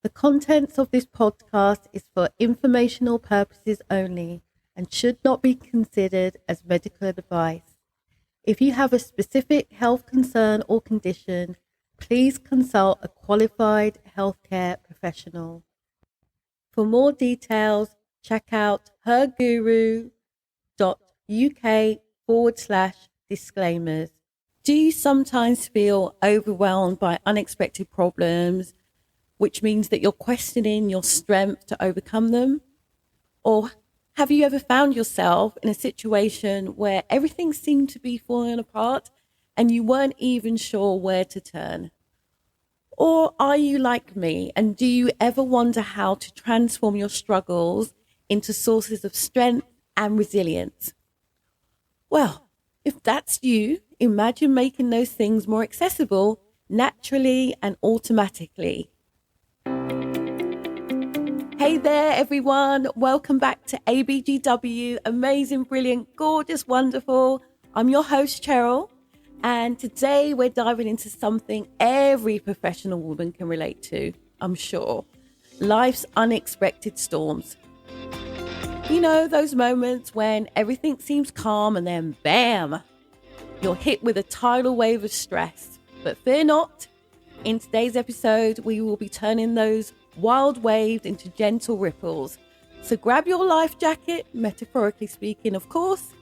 The contents of this podcast is for informational purposes only and should not be considered as medical advice. If you have a specific health concern or condition, please consult a qualified healthcare professional. For more details, check out herguru.uk/disclaimers. Do you sometimes feel overwhelmed by unexpected problems, which means that you're questioning your strength to overcome them? Or have you ever found yourself in a situation where everything seemed to be falling apart and you weren't even sure where to turn? Or are you like me and do you ever wonder how to transform your struggles into sources of strength and resilience? Well, if that's you, imagine making those things more accessible naturally and automatically. Hey there, everyone. Welcome back to ABGW. Amazing, brilliant, gorgeous, wonderful. I'm your host, Cheryl. And today we're diving into something every professional woman can relate to, I'm sure. Life's unexpected storms. You know, those moments when everything seems calm and then bam, you're hit with a tidal wave of stress. But fear not. In today's episode, we will be turning those wild waves into gentle ripples. So grab your life jacket, metaphorically speaking, of course,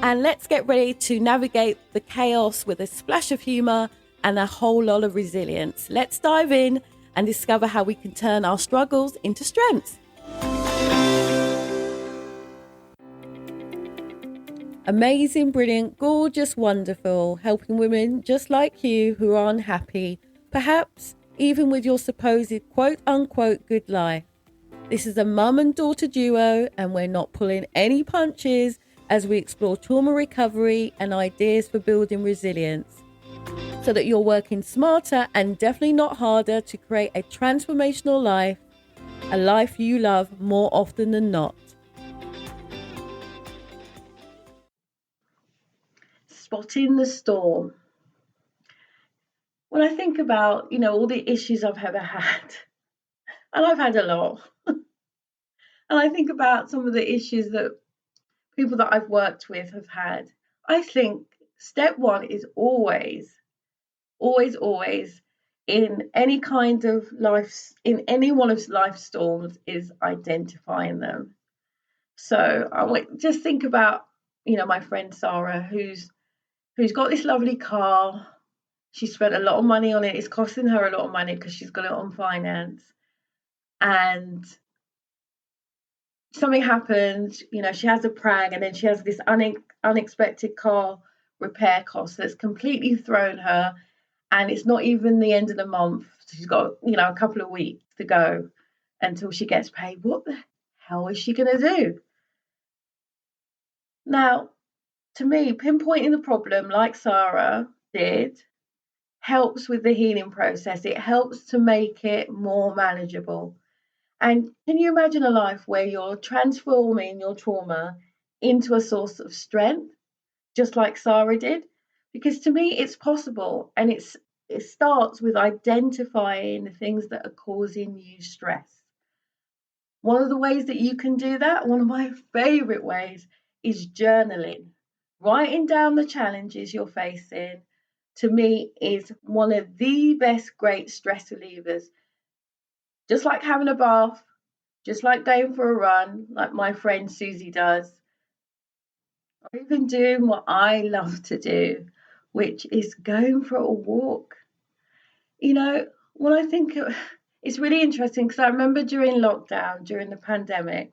and let's get ready to navigate the chaos with a splash of humour and a whole lot of resilience. Let's dive in and discover how we can turn our struggles into strengths. Amazing, brilliant, gorgeous, wonderful, helping women just like you who are unhappy, perhaps even with your supposed quote-unquote good life. This is a mum and daughter duo, and we're not pulling any punches as we explore trauma recovery and ideas for building resilience, so that you're working smarter and definitely not harder to create a transformational life, a life you love more often than not. Spotting the storm. When I think about, all the issues I've ever had, and I've had a lot, and I think about some of the issues that people that I've worked with have had, I think step one is always, always, always in any kind of life, in any one of life's storms, is identifying them. So just think about, my friend Sarah, who's got this lovely car. She spent a lot of money on it. It's costing her a lot of money because she's got it on finance. And something happens, she has a prang, and then she has this unexpected car repair cost that's completely thrown her. And it's not even the end of the month. She's got, a couple of weeks to go until she gets paid. What the hell is she going to do? Now, to me, pinpointing the problem like Sarah did helps with the healing process. It helps to make it more manageable. And can you imagine a life where you're transforming your trauma into a source of strength, just like Sarah did? Because to me, it's possible. And it starts with identifying the things that are causing you stress. One of the ways that you can do that, one of my favorite ways, is journaling. Writing down the challenges you're facing, to me, is one of the best great stress relievers. Just like having a bath, just like going for a run, like my friend Susie does, or even doing what I love to do, which is going for a walk. When I think it's really interesting because I remember during lockdown, during the pandemic,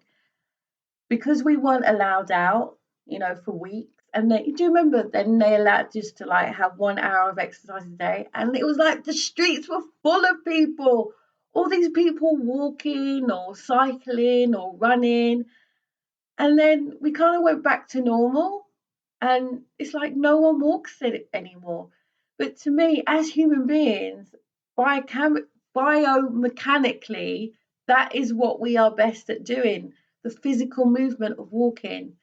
because we weren't allowed out, for weeks. And do you remember then they allowed us to like have 1 hour of exercise a day? And it was like the streets were full of people, all these people walking or cycling or running. And then we kind of went back to normal. And it's like no one walks it anymore. But to me, as human beings, biomechanically, that is what we are best at doing, the physical movement of walking.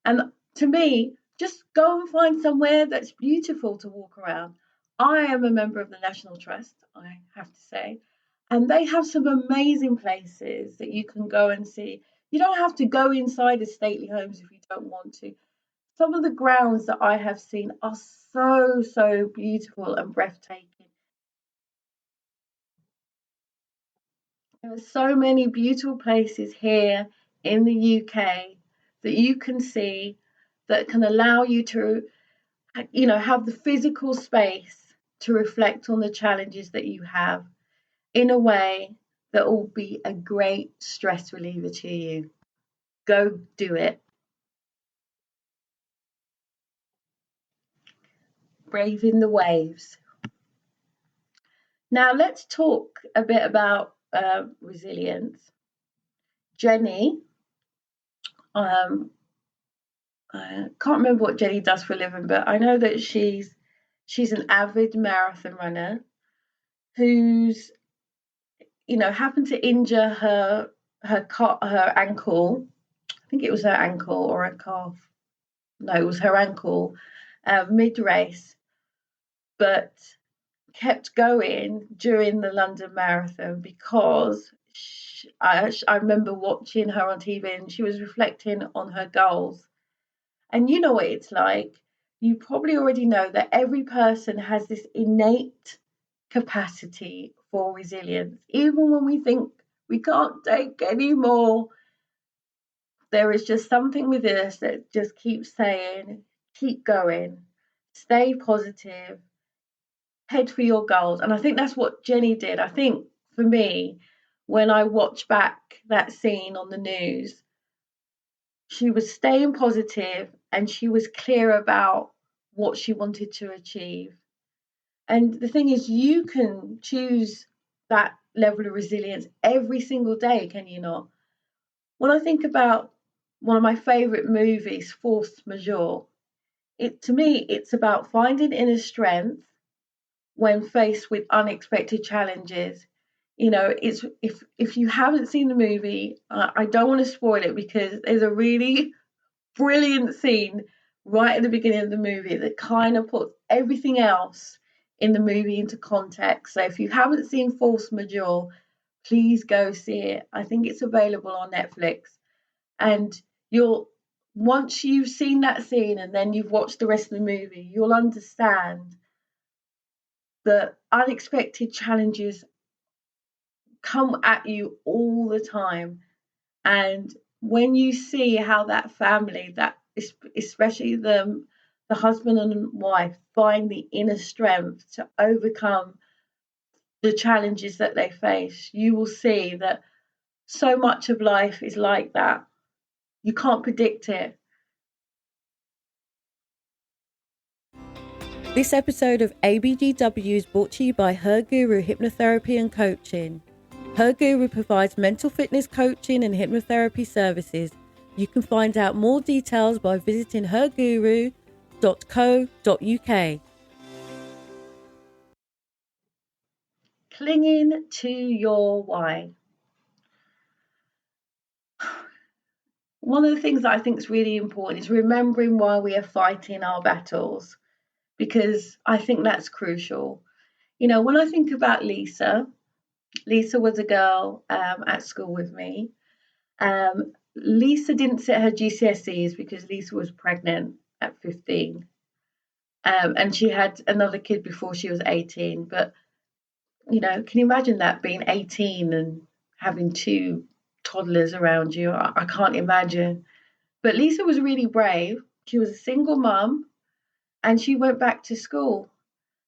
And to me, just go and find somewhere that's beautiful to walk around. I am a member of the National Trust, I have to say, And they have some amazing places that you can go and see. You don't have to go inside the stately homes if you don't want to. Some of the grounds that I have seen are so, so beautiful and breathtaking. There are so many beautiful places here in the UK that you can see that can allow you to, have the physical space to reflect on the challenges that you have in a way that will be a great stress reliever to you. Go do it. Braving the waves. Now let's talk a bit about resilience. Jenny, um, I can't remember what Jenny does for a living, but I know that she's an avid marathon runner who's happened to injure her ankle. I think it was her ankle or her calf. No, it was her ankle mid race, but kept going during the London Marathon because I remember watching her on TV and she was reflecting on her goals. And you know what it's like. You probably already know that every person has this innate capacity for resilience. Even when we think we can't take any more, there is just something within us that just keeps saying, keep going, stay positive, head for your goals. And I think that's what Jenny did. I think for me, when I watch back that scene on the news, she was staying positive and she was clear about what she wanted to achieve. And the thing is, you can choose that level of resilience every single day, can you not? When I think about one of my favorite movies, Force Majeure, it to me, it's about finding inner strength when faced with unexpected challenges. It's if you haven't seen the movie, I don't want to spoil it because there's a really brilliant scene right at the beginning of the movie that kind of puts everything else in the movie into context. So if you haven't seen Force Majeure, please go see it. I think it's available on Netflix. And you'll once you've seen that scene and then you've watched the rest of the movie, you'll understand that unexpected challenges come at you all the time. And when you see how that family, that especially the husband and wife, find the inner strength to overcome the challenges that they face, you will see that so much of life is like that. You can't predict it. This episode of ABGW is brought to you by Her Guru Hypnotherapy and Coaching. Her Guru provides mental fitness coaching and hypnotherapy services. You can find out more details by visiting herguru.co.uk. Clinging to your why. One of the things that I think is really important is remembering why we are fighting our battles, because I think that's crucial. When I think about Lisa was a girl at school with me. Lisa didn't sit her GCSEs because Lisa was pregnant at 15. And she had another kid before she was 18. But, can you imagine that being 18 and having two toddlers around you? I can't imagine. But Lisa was really brave. She was a single mum and she went back to school.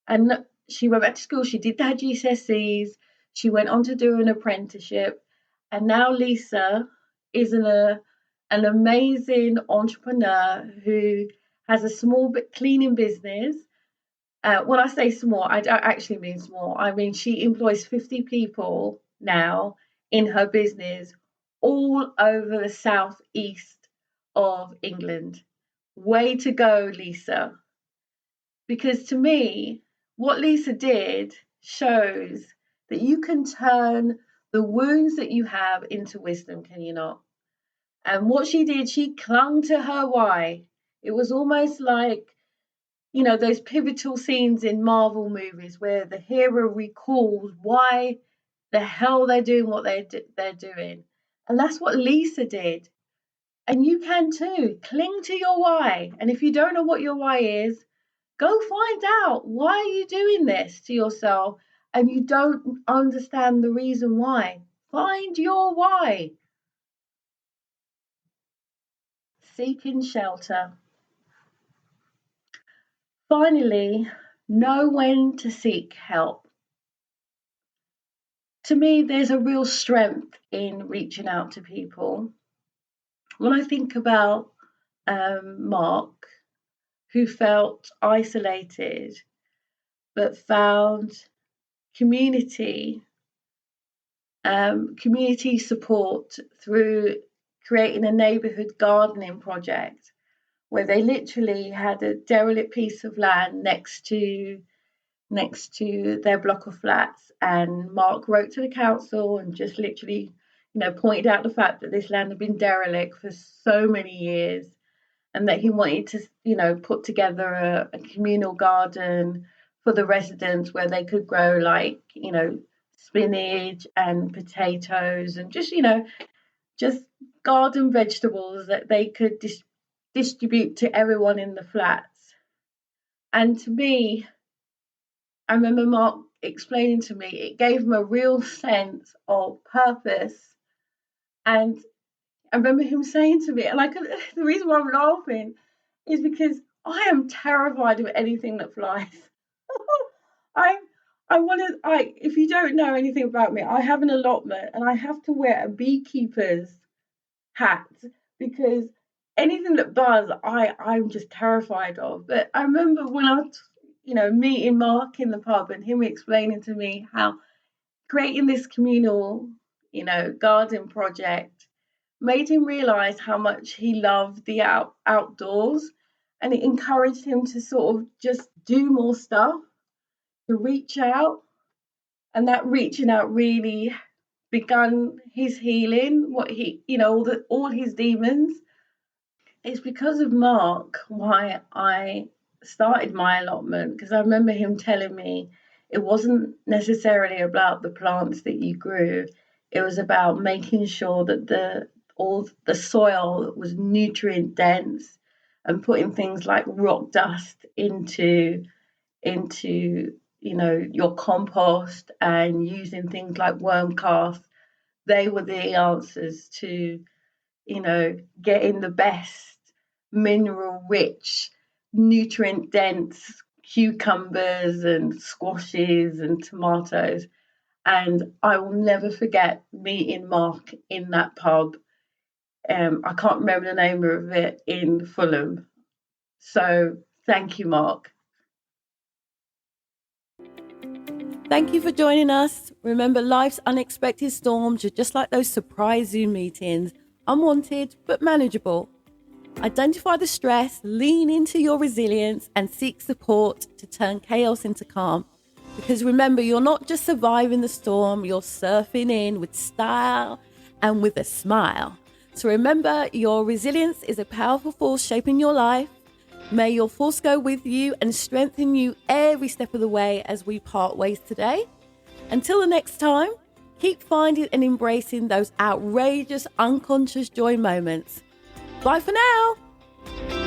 And she went back to school. She did her GCSEs. She went on to do an apprenticeship. And now Lisa is an amazing entrepreneur who has a small cleaning business. When I say small, I don't actually mean small. I mean, she employs 50 people now in her business all over the southeast of England. Way to go, Lisa. Because to me, what Lisa did shows that you can turn the wounds that you have into wisdom, can you not? And what she did, she clung to her why. It was almost like, those pivotal scenes in Marvel movies where the hero recalls why the hell they're doing what they're doing. And that's what Lisa did. And you can too. Cling to your why. And if you don't know what your why is, go find out why are you doing this to yourself and you don't understand the reason why. Find your why. Seeking shelter. Finally, know when to seek help. To me, there's a real strength in reaching out to people. When I think about Mark, who felt isolated but found community community support through creating a neighbourhood gardening project where they literally had a derelict piece of land next to their block of flats, and Mark wrote to the council and just literally pointed out the fact that this land had been derelict for so many years and that he wanted to put together a communal garden for the residents where they could grow like spinach and potatoes and just garden vegetables that they could distribute to everyone in the flats. And to me, I remember Mark explaining to me, it gave him a real sense of purpose. And I remember him saying to me, and the reason why I'm laughing is because I am terrified of anything that flies. I if you don't know anything about me, I have an allotment and I have to wear a beekeeper's hat because anything that buzz, I'm just terrified of. But I remember when I was, meeting Mark in the pub and him explaining to me how creating this communal, garden project made him realize how much he loved the outdoors, and it encouraged him to sort of just do more stuff, to reach out, and that reaching out really begun his healing. What he, all his demons. It's because of Mark why I started my allotment, because I remember him telling me it wasn't necessarily about the plants that you grew. It was about making sure that all the soil was nutrient dense and putting things like rock dust into your compost and using things like worm cast. They were the answers to getting the best mineral rich, nutrient dense cucumbers and squashes and tomatoes. And I will never forget meeting Mark in that pub. I can't remember the name of it, in Fulham. So thank you, Mark. Thank you for joining us. Remember, life's unexpected storms are just like those surprise Zoom meetings, unwanted but manageable. Identify the stress, lean into your resilience, and seek support to turn chaos into calm. Because remember, you're not just surviving the storm, you're surfing in with style and with a smile. So remember, your resilience is a powerful force shaping your life. May your force go with you and strengthen you every step of the way as we part ways today. Until the next time, keep finding and embracing those outrageous, unconscious joy moments. Bye for now.